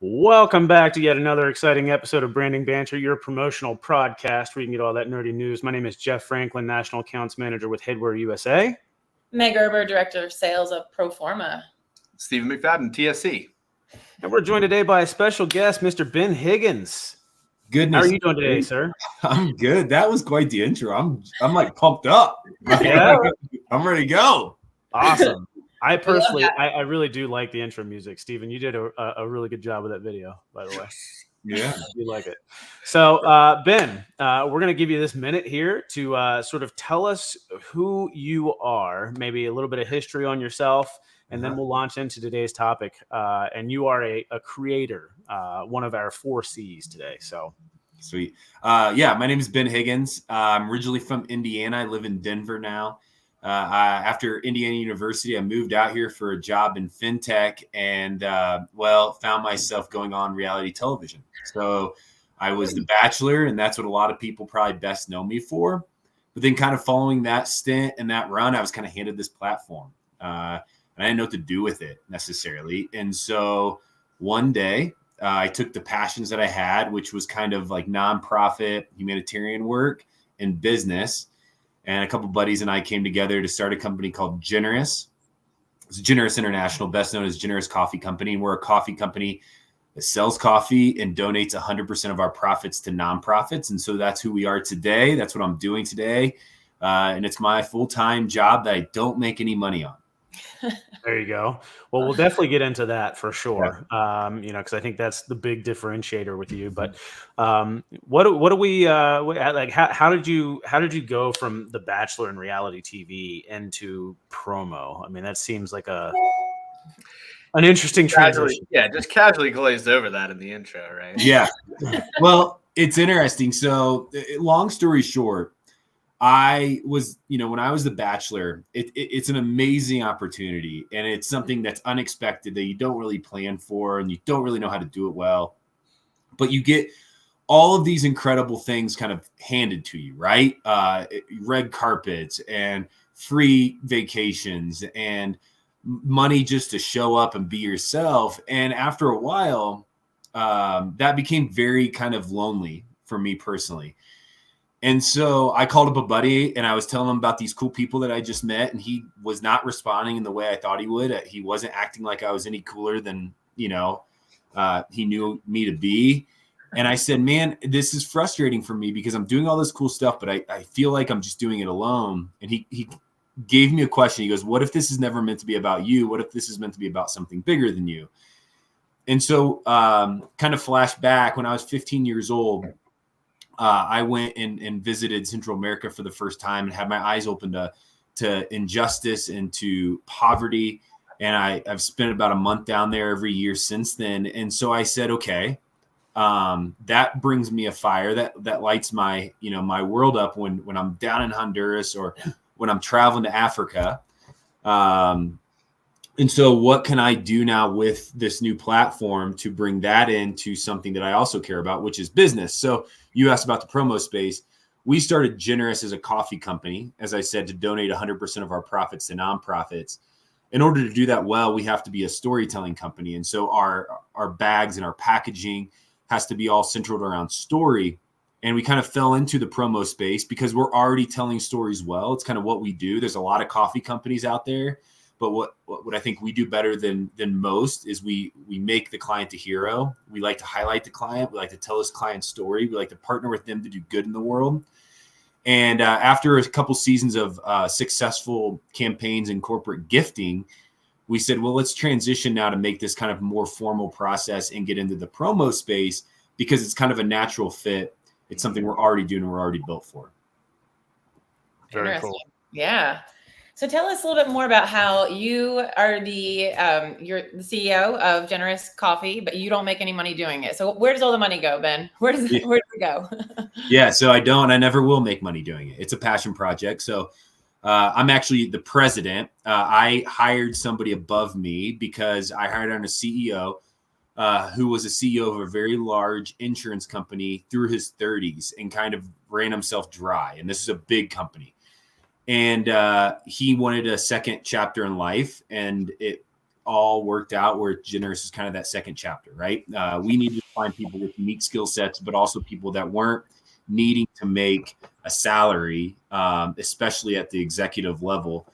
Welcome back to yet another exciting episode of Branding Banter, your promotional podcast where you can get all that nerdy news. My name is Jeff Franklin, National Accounts Manager with Headwear USA. Meg Erber, Director of Sales of Proforma. Stephen McFadden, TSC. And we're joined today by a special guest, Mr. Ben Higgins. Goodness. How are you doing today, sir? I'm good. That was quite the intro. I'm like pumped up. Yeah. I'm ready to go. Awesome. I personally, I really do like the intro music. Stephen, you did a really good job with that video, by the way. Yeah. You like it. So, Ben, we're going to give you this minute here to sort of tell us who you are, maybe a little bit of history on yourself, and then we'll launch into today's topic. And you are a creator, one of our 4 C's today. So Sweet. My name is Ben Higgins. I'm originally from Indiana. I live in Denver now. After Indiana University, I moved out here for a job in fintech and, found myself going on reality television. So I was the Bachelor, and that's what a lot of people probably best know me for. But then kind of following that stint and that run, I was kind of handed this platform. And I didn't know what to do with it necessarily. And so one day I took the passions that I had, which was kind of like nonprofit humanitarian work and business. And a couple buddies and I came together to start a company called Generous. It's Generous International, best known as Generous Coffee Company. And we're a coffee company that sells coffee and donates 100% of our profits to nonprofits. And so that's who we are today. That's what I'm doing today. And it's my full-time job that I don't make any money on. there you go. Well, we'll definitely get into that for sure. Because I think that's the big differentiator with you. But what do we like? How did you go from The Bachelor and reality TV into promo? I mean, that seems like an interesting transition. Yeah, just casually glazed over that in the intro, right? Yeah. Well, it's interesting. So, long story short, I was, when I was the Bachelor, it's an amazing opportunity, and it's something that's unexpected that you don't really plan for, and you don't really know how to do it well, but you get all of these incredible things kind of handed to you, right? Red carpets and free vacations and money just to show up and be yourself. And after a while, that became very kind of lonely for me personally. And so I called up a buddy and I was telling him about these cool people that I just met, and he was not responding in the way I thought he would. He wasn't acting like I was any cooler than, he knew me to be. And I said, man, this is frustrating for me because I'm doing all this cool stuff, but I feel like I'm just doing it alone. And he gave me a question. He goes, what if this is never meant to be about you? What if this is meant to be about something bigger than you? And so kind of flash back when I was 15 years old, I went and visited Central America for the first time and had my eyes open to injustice and to poverty. And I've spent about a month down there every year since then. And so I said, okay, that brings me a fire that lights my, my world up when I'm down in Honduras or when I'm traveling to Africa. And so what can I do now with this new platform to bring that into something that I also care about, which is business? So you asked about the promo space. We started Generous as a coffee company, as I said, to donate 100% of our profits to nonprofits. In order to do that well, we have to be a storytelling company. And so our bags and our packaging has to be all centered around story. And we kind of fell into the promo space because we're already telling stories well. It's kind of what we do. There's a lot of coffee companies out there. But what I think we do better than most is we make the client a hero. We like to highlight the client. We like to tell his client's story. We like to partner with them to do good in the world. And after a couple seasons of successful campaigns and corporate gifting, we said, well, let's transition now to make this kind of more formal process and get into the promo space because it's kind of a natural fit. It's something we're already doing and we're already built for. Very cool. Yeah. So tell us a little bit more about how you are you're the CEO of Generous Coffee, but you don't make any money doing it. So where does all the money go, Ben? Where does it go? Yeah, so I never will make money doing it. It's a passion project. So I'm actually the president. I hired somebody above me because I hired on a CEO who was a CEO of a very large insurance company through his 30s and kind of ran himself dry. And this is a big company. And he wanted a second chapter in life, and all worked out where Generous is kind of that second chapter, right? We needed to find people with unique skill sets, but also people that weren't needing to make a salary, especially at the executive level,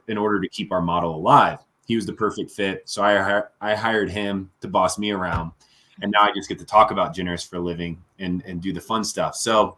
in order to keep our model alive. He was the perfect fit. So I hired him to boss me around. And now I just get to talk about Generous for a living and do the fun stuff. So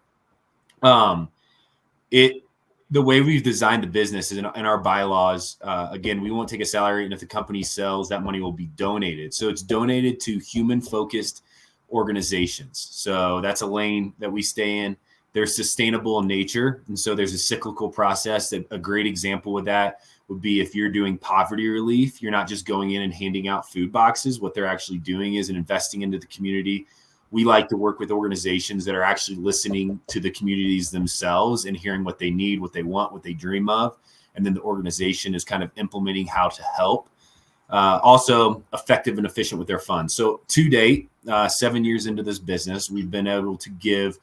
the way we've designed the business is in our bylaws. Again, we won't take a salary, and if the company sells, that money will be donated. So it's donated to human-focused organizations. So that's a lane that we stay in. They're sustainable in nature, and so there's a cyclical process. That a great example of that would be if you're doing poverty relief. You're not just going in and handing out food boxes. What they're actually doing is investing into the community. We like to work with organizations that are actually listening to the communities themselves and hearing what they need, what they want, what they dream of. And then the organization is kind of implementing how to help. Also effective and efficient with their funds. So to date, 7 years into this business, we've been able to give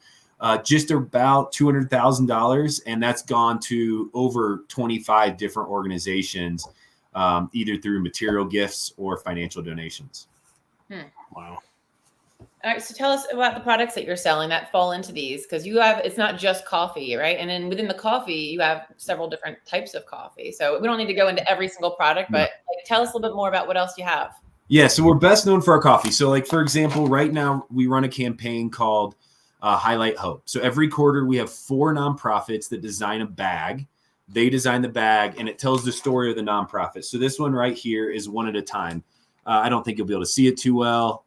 just about $200,000. And that's gone to over 25 different organizations, either through material gifts or financial donations. Wow. All right, so tell us about the products that you're selling that fall into these, because it's not just coffee, right? And then within the coffee, you have several different types of coffee. So we don't need to go into every single product, but tell us a little bit more about what else you have. Yeah, so we're best known for our coffee. So like, for example, right now we run a campaign called Highlight Hope. So every quarter we have 4 nonprofits that design a bag. They design the bag and it tells the story of the nonprofit. So this one right here is one at a time. I don't think you'll be able to see it too well.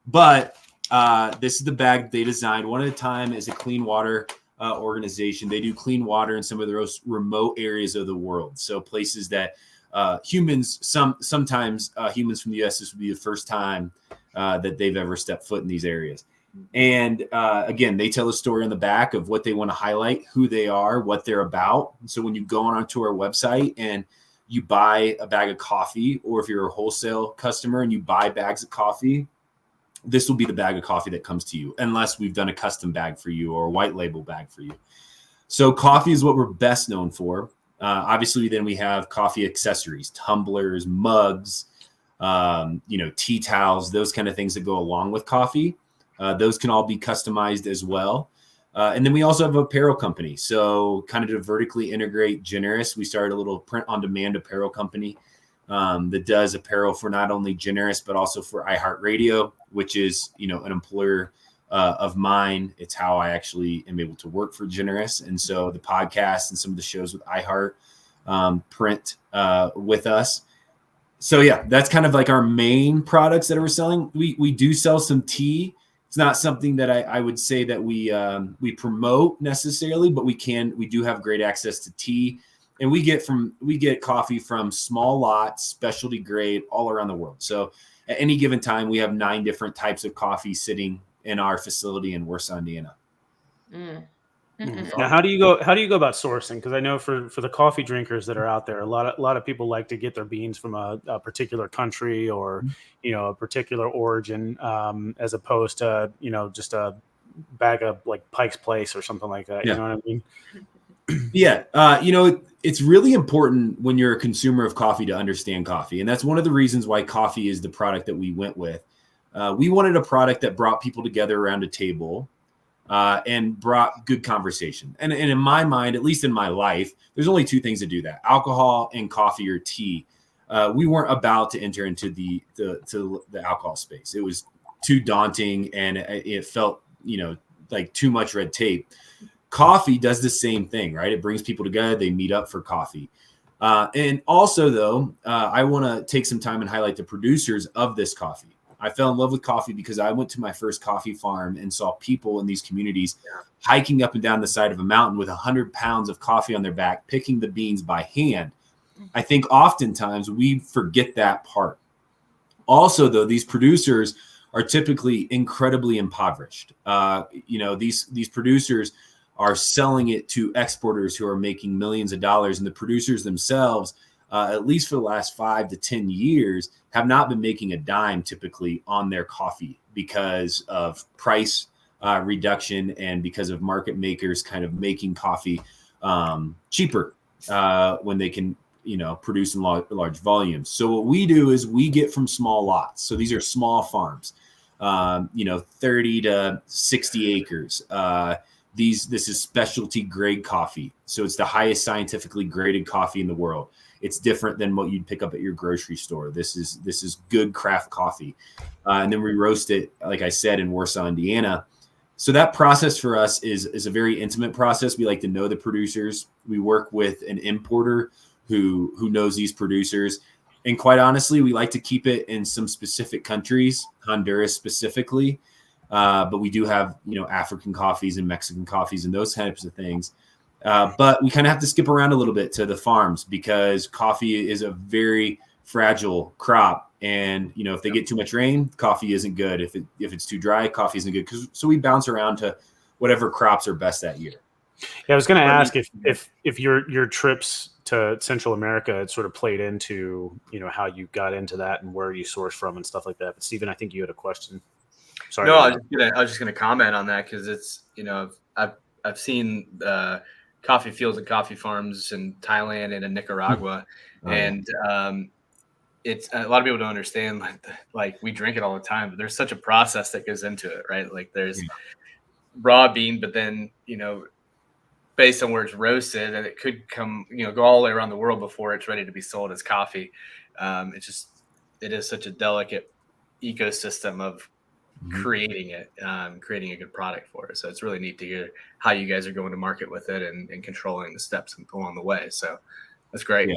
But this is the bag they designed. One at a time is a clean water organization. They do clean water in some of the most remote areas of the world. So places that sometimes humans from the U.S., this would be the first time that they've ever stepped foot in these areas. And again, they tell a story on the back of what they want to highlight, who they are, what they're about. So when you go onto our website and you buy a bag of coffee, or if you're a wholesale customer and you buy bags of coffee, this will be the bag of coffee that comes to you, unless we've done a custom bag for you or a white label bag for you. So coffee is what we're best known for. Obviously, then we have coffee accessories, tumblers, mugs, tea towels, those kind of things that go along with coffee. Those can all be customized as well. And then we also have an apparel company. So kind of to vertically integrate Generous, we started a little print-on-demand apparel company that does apparel for not only Generous, but also for iHeartRadio, which is, an employer of mine. It's how I actually am able to work for Generous. And so the podcast and some of the shows with iHeart print with us. So yeah, that's kind of like our main products that we're selling. We do sell some tea. It's not something that I would say that we promote necessarily, but we do have great access to tea. And we get coffee from small lots, specialty grade, all around the world. So at any given time, we have 9 different types of coffee sitting in our facility in Warsaw, Indiana. Now, how do you go about sourcing? Because I know for the coffee drinkers that are out there, a lot of people like to get their beans from a particular country or a particular origin, as opposed to just a bag of like Pike's Place or something like that. Yeah. You know what I mean? Yeah. It's really important when you're a consumer of coffee to understand coffee. And that's one of the reasons why coffee is the product that we went with. We wanted a product that brought people together around a table and brought good conversation. And in my mind, at least in my life, there's only 2 things that do that: alcohol and coffee or tea. We weren't about to enter into the alcohol space. It was too daunting and it felt, like too much red tape. Coffee does the same thing, right? It brings people together. They meet up for coffee. And also, though, I want to take some time and highlight the producers of this coffee. I fell in love with coffee because I went to my first coffee farm and saw people in these communities hiking up and down the side of a mountain with 100 pounds of coffee on their back, picking the beans by hand. I think oftentimes we forget that part. Also, though, these producers are typically incredibly impoverished. These producers are selling it to exporters who are making millions of dollars, and the producers themselves, at least for the last 5 to 10 years, have not been making a dime typically on their coffee because of price reduction and because of market makers kind of making coffee cheaper when they can produce in large volumes. So what we do is we get from small lots. So these are small farms, 30 to 60 acres. This is specialty grade coffee. So it's the highest scientifically graded coffee in the world. It's different than what you'd pick up at your grocery store. This is good craft coffee. And then we roast it, like I said, in Warsaw, Indiana. So that process for us is a very intimate process. We like to know the producers. We work with an importer who knows these producers. And quite honestly, we like to keep it in some specific countries, Honduras specifically. But we do have, African coffees and Mexican coffees and those types of things. But we kind of have to skip around a little bit to the farms because coffee is a very fragile crop. And, if they get too much rain, coffee isn't good. If it's too dry, coffee isn't good. So we bounce around to whatever crops are best that year. Yeah, I was going to ask if your trips to Central America had sort of played into, how you got into that and where you source from and stuff like that. But Stephen, I think you had a question. Sorry. No, I was just gonna comment on that because it's I've seen coffee fields and coffee farms in Thailand and in Nicaragua, and it's a lot of people don't understand like we drink it all the time, but there's such a process that goes into it, right? Like there's raw bean, but then based on where it's roasted, and it could come go all the way around the world before it's ready to be sold as coffee. It is such a delicate ecosystem of creating a good product for it. So it's really neat to hear how you guys are going to market with it and controlling the steps along the way. So that's great. Yeah.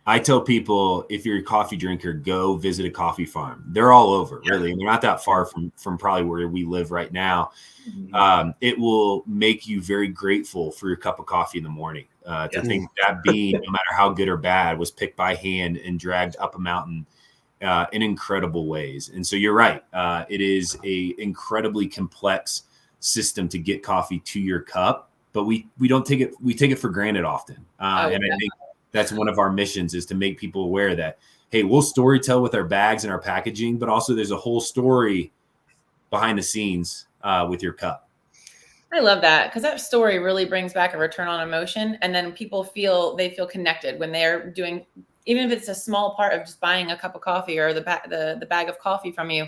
I tell people, if you're a coffee drinker, go visit a coffee farm. They're all over, really. And they're not that far from probably where we live right now. It will make you very grateful for your cup of coffee in the morning. To think that bean, no matter how good or bad, was picked by hand and dragged up a mountain in incredible ways. And so you're right. It is a incredibly complex system to get coffee to your cup, but we don't take it. We take it for granted often. I think that's one of our missions is to make people aware that, hey, we'll storytell with our bags and our packaging, but also there's a whole story behind the scenes with your cup. I love that because that story really brings back a return on emotion. And then people feel connected when they're doing, even if it's a small part of just buying a cup of coffee or the bag of coffee from you,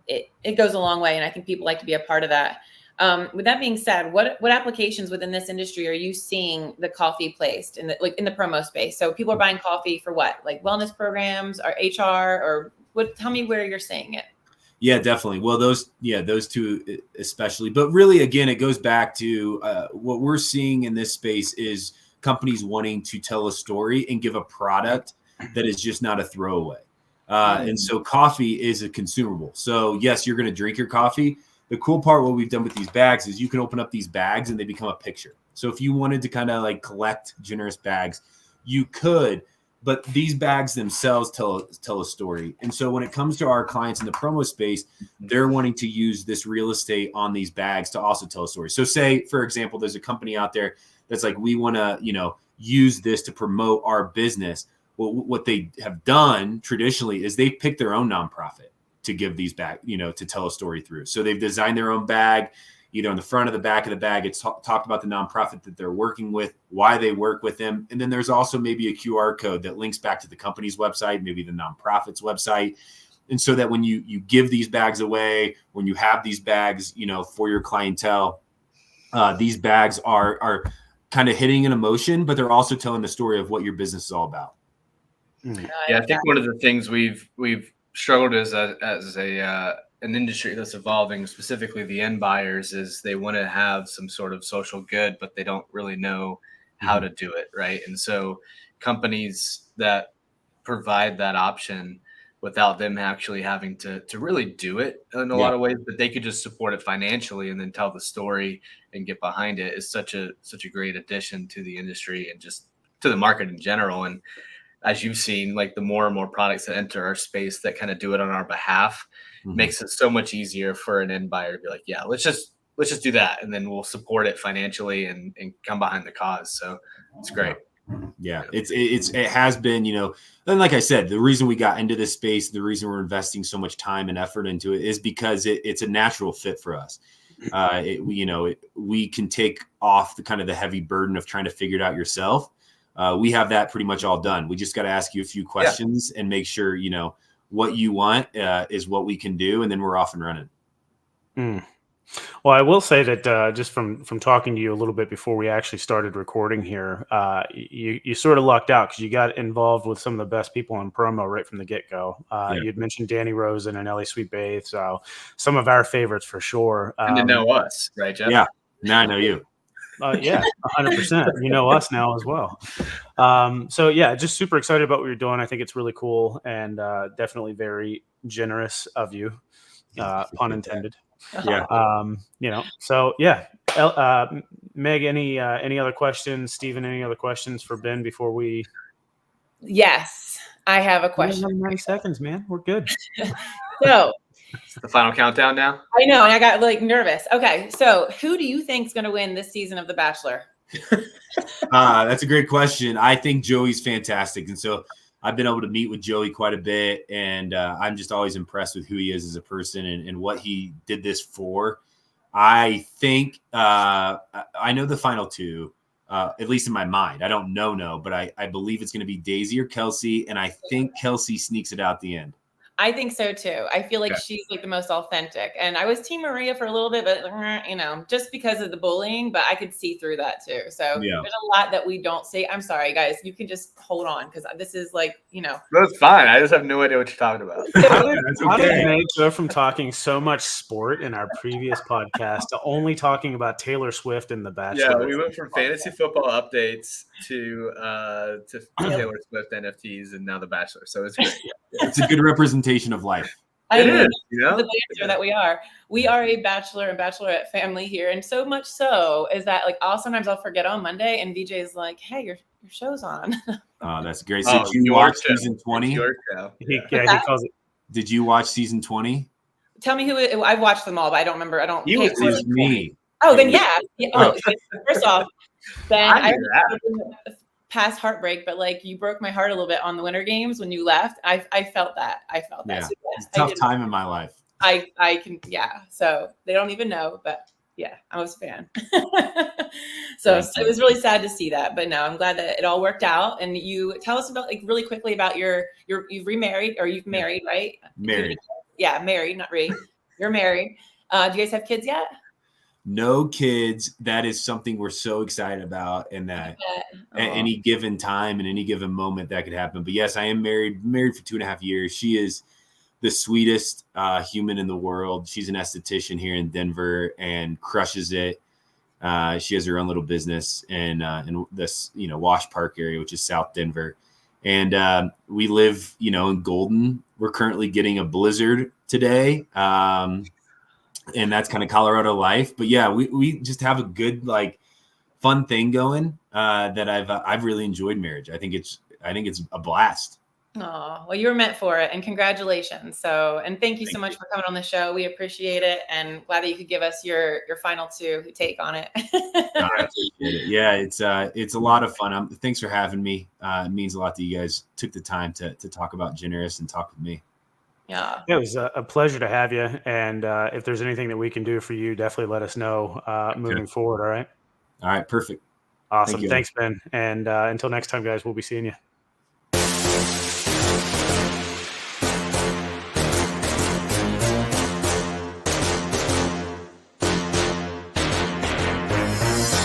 it goes a long way. And I think people like to be a part of that. With that being said, what applications within this industry are you seeing the coffee placed in the promo space? So people are buying coffee for what, like wellness programs or HR or what? Tell me where you're seeing it. Yeah, definitely. Well, those two especially, but really, again, it goes back to what we're seeing in this space is companies wanting to tell a story and give a product that is just not a throwaway. And so coffee is a consumable. So yes, you're going to drink your coffee. The cool part, what we've done with these bags is you can open up these bags and they become a picture. So if you wanted to kind of like collect generous bags, you could, but these bags themselves tell a story. And so when it comes to our clients in the promo space, they're wanting to use this real estate on these bags to also tell a story. So say, for example, there's a company out there that's like, we want to, use this to promote our business. Well, what they have done traditionally is they pick their own nonprofit to give these back, to tell a story through. So they've designed their own bag, either on the front or the back of the bag. It's talked about the nonprofit that they're working with, why they work with them. And then there's also maybe a QR code that links back to the company's website, maybe the nonprofit's website. And so that when you give these bags away, when you have these bags, for your clientele, these bags are kind of hitting an emotion, but they're also telling the story of what your business is all about. Yeah, I think one of the things we've struggled as an industry that's evolving, specifically the end buyers, is they want to have some sort of social good, but they don't really know how to do it, right? And so companies that provide that option without them actually having to really do it in a lot of ways, but they could just support it financially and then tell the story and get behind it is such a great addition to the industry and just to the market in general. And as you've seen, like the more and more products that enter our space that kind of do it on our behalf makes it so much easier for an end buyer to be like, yeah, let's just do that. And then we'll support it financially and come behind the cause. So it's great. Yeah, it has been, and like I said, the reason we got into this space, the reason we're investing so much time and effort into it is because it's a natural fit for us. We can take off the kind of the heavy burden of trying to figure it out yourself. we have that pretty much all done. We just got to ask you a few questions and make sure, what you want is what we can do. And then we're off and running. Well, I will say that just from talking to you a little bit before we actually started recording here, you sort of lucked out because you got involved with some of the best people on promo right from the get-go. You'd mentioned Danny Rosen and Ellie Sweet Bathe, so some of our favorites for sure. And to know us, right, Jeff? Yeah, now I know you. Yeah, 100%. You know us now as well. So yeah, just super excited about what you're doing. I think it's really cool and definitely very generous of you, pun intended. Yeah. So yeah. Meg, any other questions? Stephen, any other questions for Ben before we? Yes, I have a question. 90 seconds, man. We're good. So the final countdown now. I know, and I got like nervous. Okay, so who do you think is going to win this season of The Bachelor? That's a great question. I think Joey's fantastic, and so I've been able to meet with Joey quite a bit, and I'm just always impressed with who he is as a person and what he did this for. I think I know the final two, at least in my mind. I don't know, but I believe it's going to be Daisy or Kelsey, and I think Kelsey sneaks it out the end. I think so too. I feel like she's like the most authentic. And I was Team Maria for a little bit, but just because of the bullying, but I could see through that too. So there's a lot that we don't see. I'm sorry, guys. You can just hold on because this is like, That's fine. I just have no idea what you're talking about. How did Meg go from talking so much sport in our previous podcast to only talking about Taylor Swift and The Bachelor? Yeah, we went from fantasy football updates to Taylor Swift NFTs and now The Bachelor. So it's great. It's a good representation of life. It is, the Banter that we are. We are a Bachelor and Bachelorette family here, and so much so is that like sometimes I'll forget on Monday, and VJ is like, "Hey, your show's on." Oh, that's great. So did you watch season 20? He calls it. Did you watch season 20? Tell me who I've watched them all, but I don't remember. It was me. Oh, then yeah. First off, Ben, I past heartbreak, but like you broke my heart a little bit on the Winter Games when you left. I felt that. So, it's a tough time in my life. I can, so they don't even know, but I was a fan. So it was really sad to see that, but no, I'm glad that it all worked out. And you tell us about, like, really quickly about you've remarried, or you've married, right? Married. Married, not re. You're married. Do you guys have kids yet? No kids. That is something we're so excited about, and that at any given time and any given moment that could happen. But yes, I am married for 2.5 years. She is the sweetest human in the world. She's an esthetician here in Denver and crushes it. She has her own little business in this, Wash Park area, which is South Denver. And we live, in Golden. We're currently getting a blizzard today. And that's kind of Colorado life. But yeah, we just have a good, fun thing going that I've really enjoyed marriage. I think it's a blast. Oh, well, you were meant for it, and congratulations. And thank you so much for coming on the show. We appreciate it, and glad that you could give us your final take on it. I appreciate it. Yeah, it's a lot of fun. Thanks for having me. It means a lot that you guys took the time to talk about Generous and talk with me. Yeah, it was a pleasure to have you. And if there's anything that we can do for you, definitely let us know moving forward. All right. All right. Perfect. Awesome. Thanks, Ben. And until next time, guys, we'll be seeing you.